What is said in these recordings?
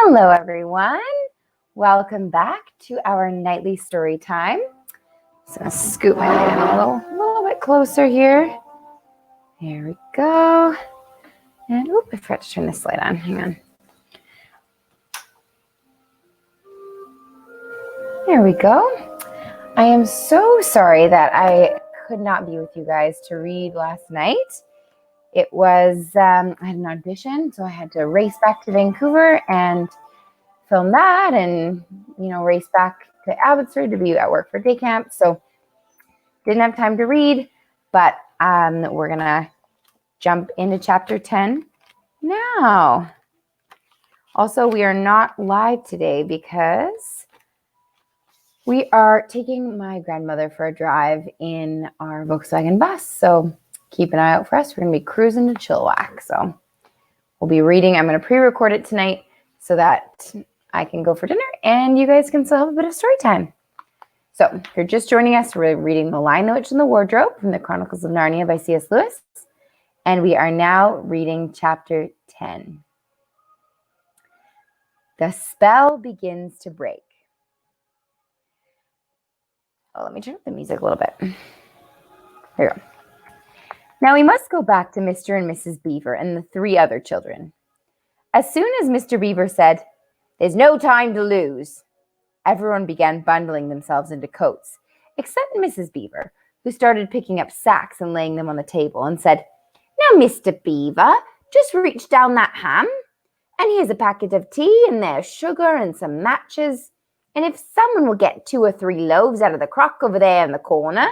Hello, everyone. Welcome back to our nightly story time. Just gonna scoot my light in a little bit closer here. There we go. And I forgot to turn this light on. Hang on. There we go. I am so sorry that I could not be with you guys to read last night. It was, I had an audition, so I had to race back to Vancouver and film that and, race back to Abbotsford to be at work for day camp. So didn't have time to read, but we're going to jump into chapter 10 now. Also, we are not live today because we are taking my grandmother for a drive in our Volkswagen bus. So keep an eye out for us. We're going to be cruising to Chilliwack. So we'll be reading. I'm going to pre-record it tonight so that I can go for dinner and you guys can still have a bit of story time. So if you're just joining us, we're reading The Lion, the Witch, and the Wardrobe from the Chronicles of Narnia by C.S. Lewis. And we are now reading chapter 10. The spell begins to break. Oh, let me turn up the music a little bit. Here we go. Now we must go back to Mr. and Mrs. Beaver and the 3 other children. As soon as Mr. Beaver said, "There's no time to lose," everyone began bundling themselves into coats, except Mrs. Beaver, who started picking up sacks and laying them on the table and said, "Now, Mr. Beaver, just reach down that ham, and here's a packet of tea, and there's sugar and some matches, and if someone will get 2 or 3 loaves out of the crock over there in the corner."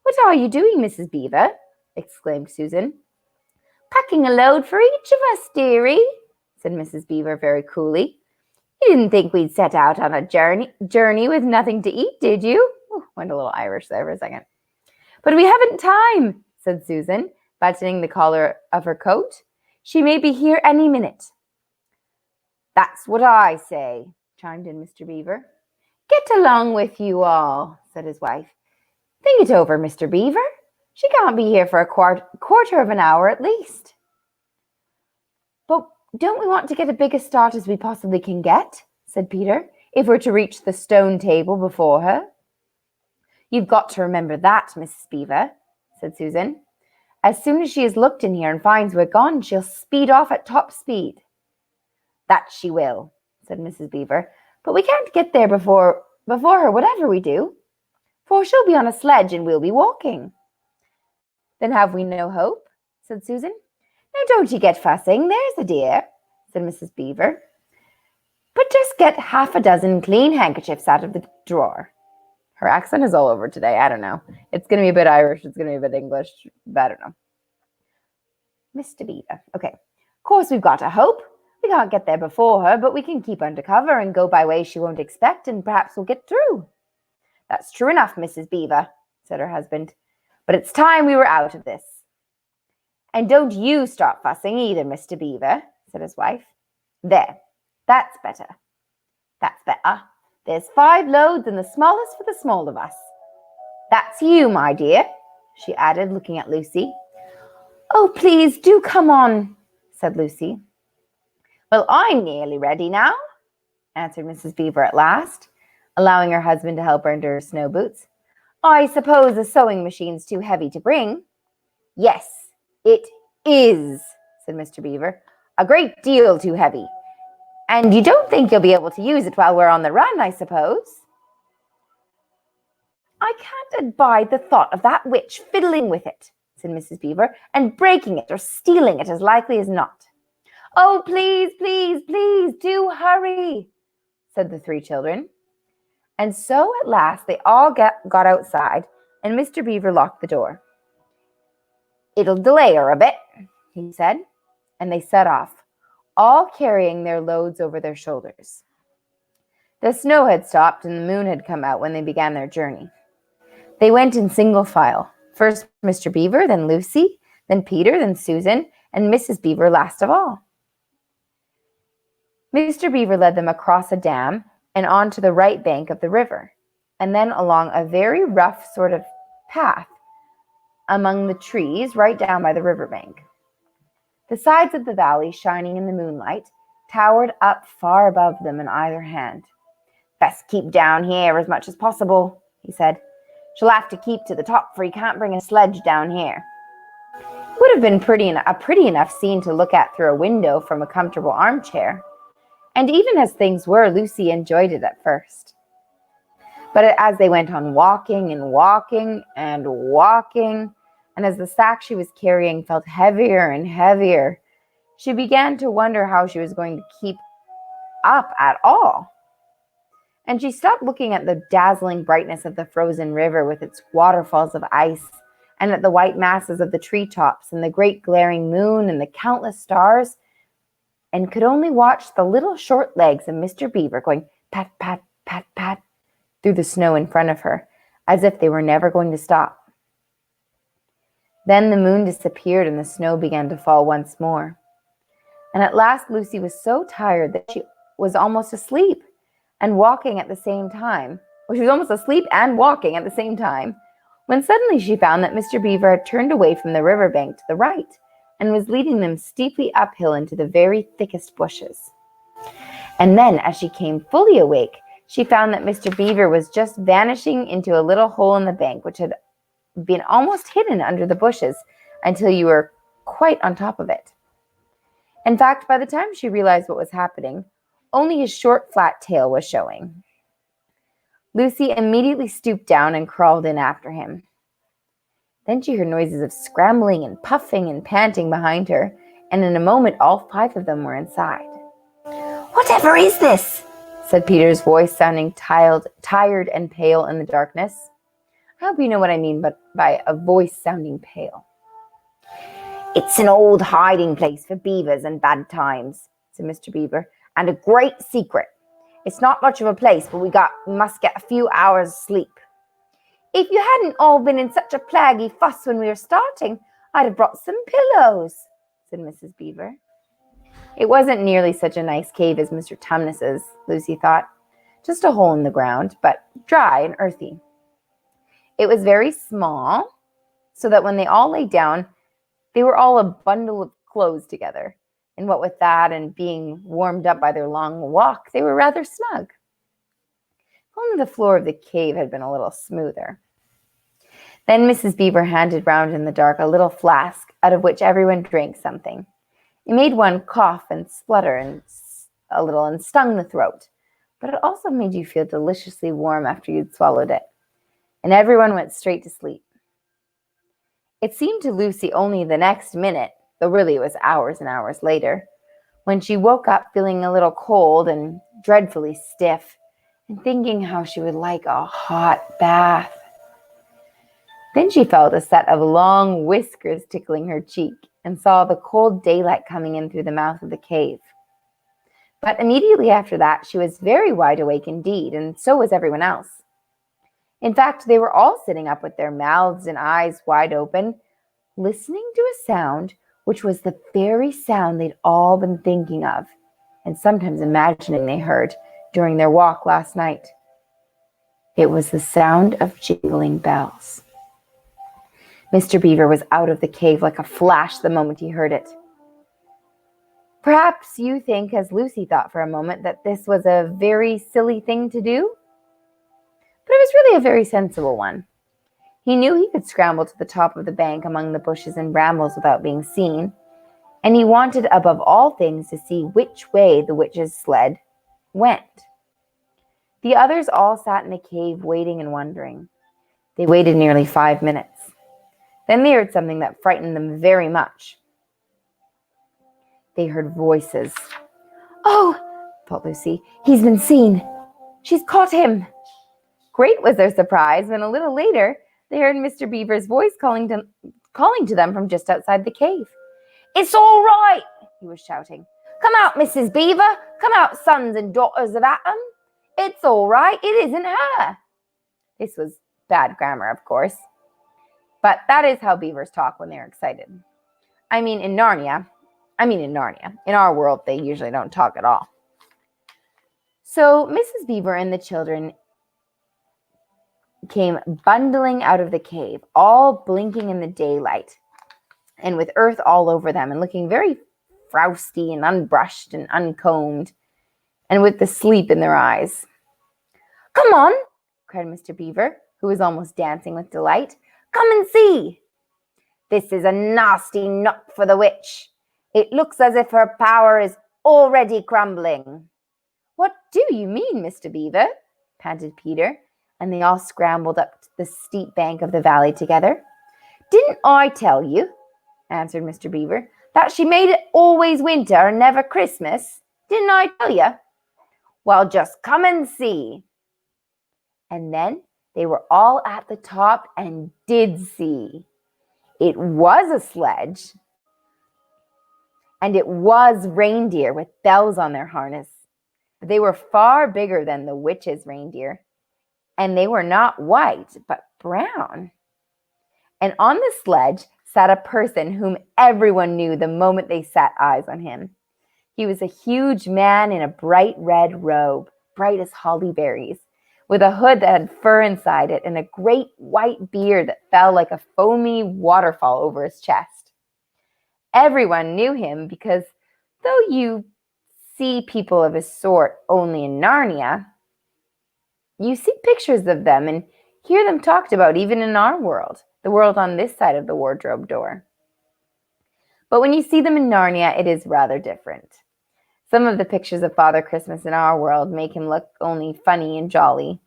"What are you doing, Mrs. Beaver?" exclaimed Susan. "Packing a load for each of us, dearie," said Mrs. Beaver very coolly. "You didn't think we'd set out on a journey with nothing to eat, did you?" Went a little Irish there for a second. "But we haven't time," said Susan, buttoning the collar of her coat. "She may be here any minute." "That's what I say," chimed in Mr. Beaver. "Get along with you all," said his wife. "Think it over, Mr. Beaver. She can't be here for a quarter of an hour at least." "But don't we want to get a big a start as we possibly can get?" said Peter, "if we're to reach the stone table before her." "You've got to remember that, Mrs. Beaver," said Susan. "As soon as she has looked in here and finds we're gone, she'll speed off at top speed." "That she will," said Mrs. Beaver, "but we can't get there before her, whatever we do, for she'll be on a sledge and we'll be walking." "Then have we no hope?" said Susan. "Now don't you get fussing, there's a dear," said Mrs. Beaver. "But just get half a dozen clean handkerchiefs out of the drawer." Her accent is all over today. I don't know. It's going to be a bit Irish. It's going to be a bit English. But I don't know. Mr. Beaver. Okay. Of course we've got a hope. We can't get there before her, but we can keep under cover and go by ways she won't expect, and perhaps we'll get through. "That's true enough, Mrs. Beaver," said her husband. "But it's time we were out of this." "And don't you stop fussing either, Mr. Beaver," said his wife. "There, that's better. That's better. There's 5 loads and the smallest for the small of us. That's you, my dear," she added, looking at Lucy. "Oh, please do come on," said Lucy. "Well, I'm nearly ready now," answered Mrs. Beaver at last, allowing her husband to help her into her snow boots. "I suppose the sewing machine's too heavy to bring." "Yes, it is," said Mr. Beaver. "A great deal too heavy. And you don't think you'll be able to use it while we're on the run, I suppose?" "I can't abide the thought of that witch fiddling with it," said Mrs. Beaver, "and breaking it or stealing it as likely as not." "Oh, please, please, please, do hurry," said the 3 children. And so at last they all got outside, and Mr. Beaver locked the door. "It'll delay her a bit," he said, and they set off, all carrying their loads over their shoulders. The snow had stopped and the moon had come out when they began their journey. They went in single file, first Mr. Beaver, then Lucy, then Peter, then Susan, and Mrs. Beaver last of all. Mr. Beaver led them across a dam and onto the right bank of the river, and then along a very rough sort of path among the trees right down by the riverbank. The sides of the valley, shining in the moonlight, towered up far above them on either hand. "Best keep down here as much as possible," he said. "She'll have to keep to the top, for you can't bring a sledge down here." It would have been a pretty enough scene to look at through a window from a comfortable armchair. And even as things were, Lucy enjoyed it at first. But as they went on walking and walking and walking, and as the sack she was carrying felt heavier and heavier, she began to wonder how she was going to keep up at all. And she stopped looking at the dazzling brightness of the frozen river with its waterfalls of ice, and at the white masses of the treetops and the great glaring moon and the countless stars, and could only watch the little short legs of Mr. Beaver going pat, pat, pat, pat through the snow in front of her, as if they were never going to stop. Then the moon disappeared and the snow began to fall once more. And at last Lucy was so tired that she was almost asleep and walking at the same time. Well, she was almost asleep and walking at the same time, when suddenly she found that Mr. Beaver had turned away from the riverbank to the right and was leading them steeply uphill into the very thickest bushes. And then, as she came fully awake, she found that Mr. Beaver was just vanishing into a little hole in the bank, which had been almost hidden under the bushes until you were quite on top of it. In fact, by the time she realized what was happening, only his short, flat tail was showing. Lucy immediately stooped down and crawled in after him. Then she heard noises of scrambling and puffing and panting behind her, and in a moment all 5 of them were inside. "Whatever is this?" said Peter's voice, sounding tired and pale in the darkness. I hope you know what I mean by a voice sounding pale. "It's an old hiding place for beavers and bad times," said Mr. Beaver, "and a great secret. It's not much of a place, but we must get a few hours' sleep." "If you hadn't all been in such a plaguey fuss when we were starting, I'd have brought some pillows," said Mrs. Beaver. It wasn't nearly such a nice cave as Mr. Tumnus's, Lucy thought. Just a hole in the ground, but dry and earthy. It was very small, so that when they all lay down, they were all a bundle of clothes together. And what with that and being warmed up by their long walk, they were rather snug. Only the floor of the cave had been a little smoother. Then Mrs. Beaver handed round in the dark a little flask, out of which everyone drank something. It made one cough and splutter a little and stung the throat, but it also made you feel deliciously warm after you'd swallowed it. And everyone went straight to sleep. It seemed to Lucy only the next minute, though really it was hours and hours later, when she woke up feeling a little cold and dreadfully stiff, and thinking how she would like a hot bath. Then she felt a set of long whiskers tickling her cheek and saw the cold daylight coming in through the mouth of the cave. But immediately after that, she was very wide awake indeed, and so was everyone else. In fact, they were all sitting up with their mouths and eyes wide open, listening to a sound which was the very sound they'd all been thinking of, and sometimes imagining they heard during their walk last night. It was the sound of jingling bells. Mr. Beaver was out of the cave like a flash the moment he heard it. Perhaps you think, as Lucy thought for a moment, that this was a very silly thing to do, but it was really a very sensible one. He knew he could scramble to the top of the bank among the bushes and brambles without being seen, and he wanted above all things to see which way the witch's sled went. The others all sat in the cave waiting and wondering. They waited nearly 5 minutes. Then they heard something that frightened them very much. They heard voices. "Oh," thought Lucy, "he's been seen. She's caught him." Great was their surprise when a little later they heard Mr. Beaver's voice calling to them from just outside the cave. "It's all right," he was shouting. "Come out, Mrs. Beaver. Come out, sons and daughters of Atom. It's all right. It isn't her." This was bad grammar, of course. But that is how beavers talk when they're excited. I mean, in Narnia. In our world, they usually don't talk at all. So Mrs. Beaver and the children came bundling out of the cave, all blinking in the daylight, and with earth all over them, and looking very frowsty and unbrushed and uncombed, and with the sleep in their eyes. "Come on," cried Mr. Beaver, who was almost dancing with delight. "Come and see. This is a nasty knock for the witch. It looks as if her power is already crumbling." "What do you mean, Mr. Beaver?" panted Peter, and they all scrambled up the steep bank of the valley together. "Didn't I tell you," answered Mr. Beaver, "that she made it always winter and never Christmas? Didn't I tell you? Well, just come and see." And then they were all at the top and did see. It was a sledge, and it was reindeer with bells on their harness. But they were far bigger than the witch's reindeer, and they were not white, but brown. And on the sledge sat a person whom everyone knew the moment they set eyes on him. He was a huge man in a bright red robe, bright as holly berries, with a hood that had fur inside it and a great white beard that fell like a foamy waterfall over his chest. Everyone knew him because though you see people of his sort only in Narnia, you see pictures of them and hear them talked about even in our world, the world on this side of the wardrobe door. But when you see them in Narnia, it is rather different. Some of the pictures of Father Christmas in our world make him look only funny and jolly.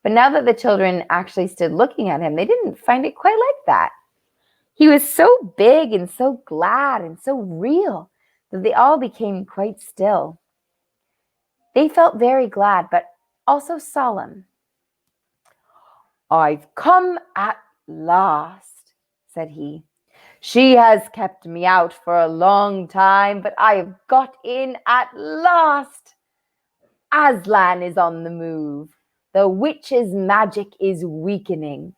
But now that the children actually stood looking at him, they didn't find it quite like that. He was so big and so glad and so real that they all became quite still. They felt very glad, but also solemn. "I've come at last," said he. "She has kept me out for a long time, but I have got in at last. Aslan is on the move. The witch's magic is weakening."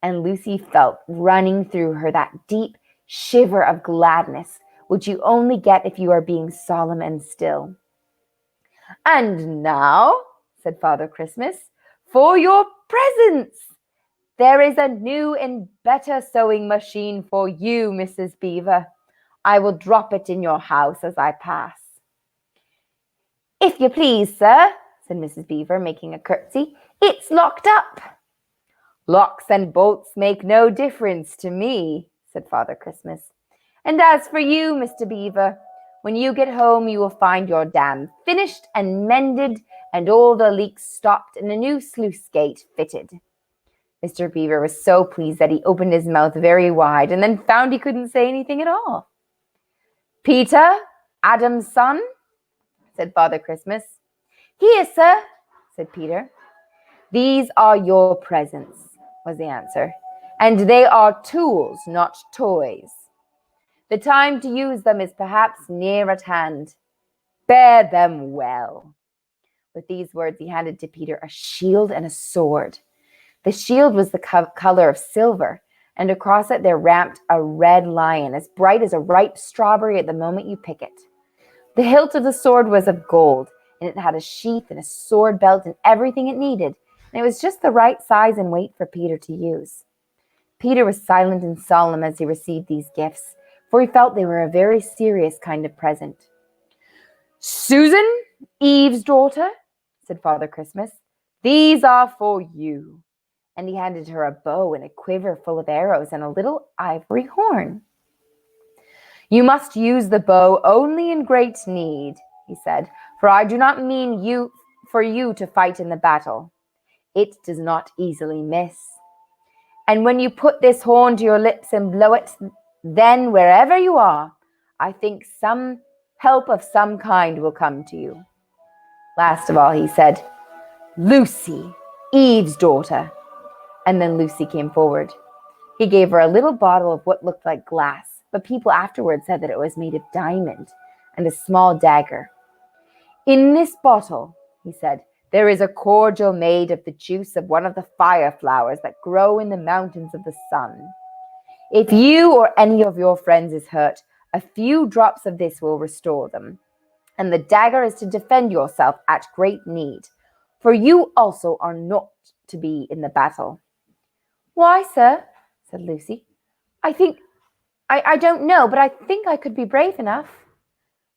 And Lucy felt running through her that deep shiver of gladness, which you only get if you are being solemn and still. "And now," said Father Christmas, "for your presents. There is a new and better sewing machine for you, Mrs. Beaver. I will drop it in your house as I pass." "If you please, sir," said Mrs. Beaver, making a curtsy, "it's locked up." "Locks and bolts make no difference to me," said Father Christmas. "And as for you, Mr. Beaver, when you get home you will find your dam finished and mended and all the leaks stopped and a new sluice gate fitted." Mr. Beaver was so pleased that he opened his mouth very wide and then found he couldn't say anything at all. "Peter, Adam's son," said Father Christmas. "Here, sir," said Peter. "These are your presents," was the answer, "and they are tools, not toys. The time to use them is perhaps near at hand. Bear them well." With these words, he handed to Peter a shield and a sword. The shield was the color of silver, and across it there ramped a red lion, as bright as a ripe strawberry at the moment you pick it. The hilt of the sword was of gold, and it had a sheath and a sword belt and everything it needed, and it was just the right size and weight for Peter to use. Peter was silent and solemn as he received these gifts, for he felt they were a very serious kind of present. "Susan, Eve's daughter," said Father Christmas, "these are for you." And he handed her a bow and a quiver full of arrows and a little ivory horn. "You must use the bow only in great need," he said, "for I do not mean you to fight in the battle. It does not easily miss. And when you put this horn to your lips and blow it, then wherever you are, I think some help of some kind will come to you." Last of all, he said, "Lucy, Eve's daughter." And then Lucy came forward. He gave her a little bottle of what looked like glass, but people afterwards said that it was made of diamond, and a small dagger. "In this bottle," he said, "there is a cordial made of the juice of one of the fire flowers that grow in the mountains of the sun. If you or any of your friends is hurt, a few drops of this will restore them. And the dagger is to defend yourself at great need, for you also are not to be in the battle." "Why, sir?" said Lucy. I don't know, but I think I could be brave enough."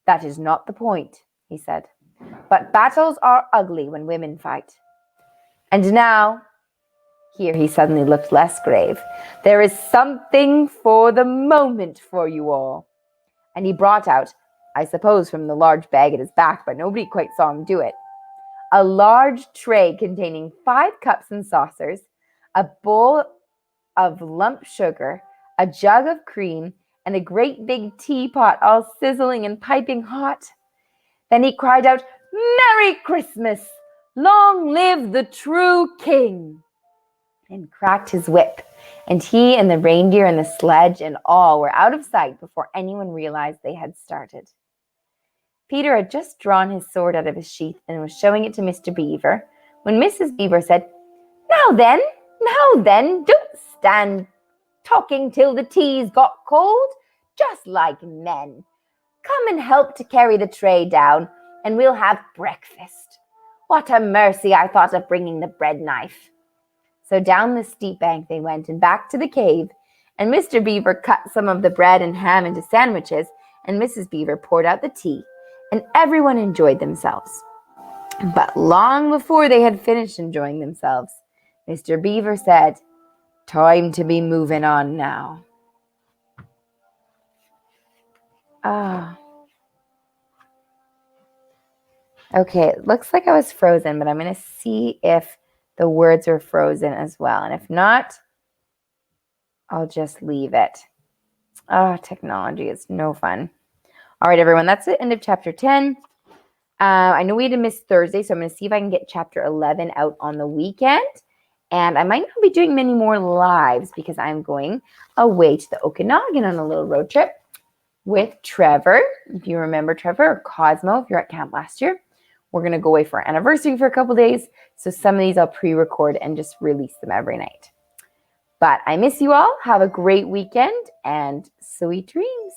That is not the point, he said. But battles are ugly when women fight. And now, here he suddenly looked less grave, there is something for the moment for you all. And he brought out, I suppose from the large bag at his back, but nobody quite saw him do it, a large tray containing 5 cups and saucers, a bowl of lump sugar, a jug of cream, and a great big teapot all sizzling and piping hot. Then he cried out, Merry Christmas! Long live the true king! And cracked his whip, and he and the reindeer and the sledge and all were out of sight before anyone realized they had started. Peter had just drawn his sword out of his sheath and was showing it to Mr. Beaver when Mrs. Beaver said, now then, don't stand talking till the tea's got cold, just like men. Come and help to carry the tray down, and we'll have breakfast. What a mercy I thought of bringing the bread knife. So down the steep bank they went and back to the cave, and Mr. Beaver cut some of the bread and ham into sandwiches, and Mrs. Beaver poured out the tea, and everyone enjoyed themselves. But long before they had finished enjoying themselves, Mr. Beaver said, time to be moving on now. Okay, it looks like I was frozen, but I'm going to see if the words are frozen as well. And if not, I'll just leave it. Technology is no fun. All right, everyone, that's the end of chapter 10. I know we had to miss Thursday, so I'm going to see if I can get chapter 11 out on the weekend. And I might not be doing many more lives because I'm going away to the Okanagan on a little road trip with Trevor. If you remember Trevor, or Cosmo, if you're at camp last year. We're going to go away for our anniversary for a couple days. So some of these I'll pre-record and just release them every night. But I miss you all. Have a great weekend and sweet dreams.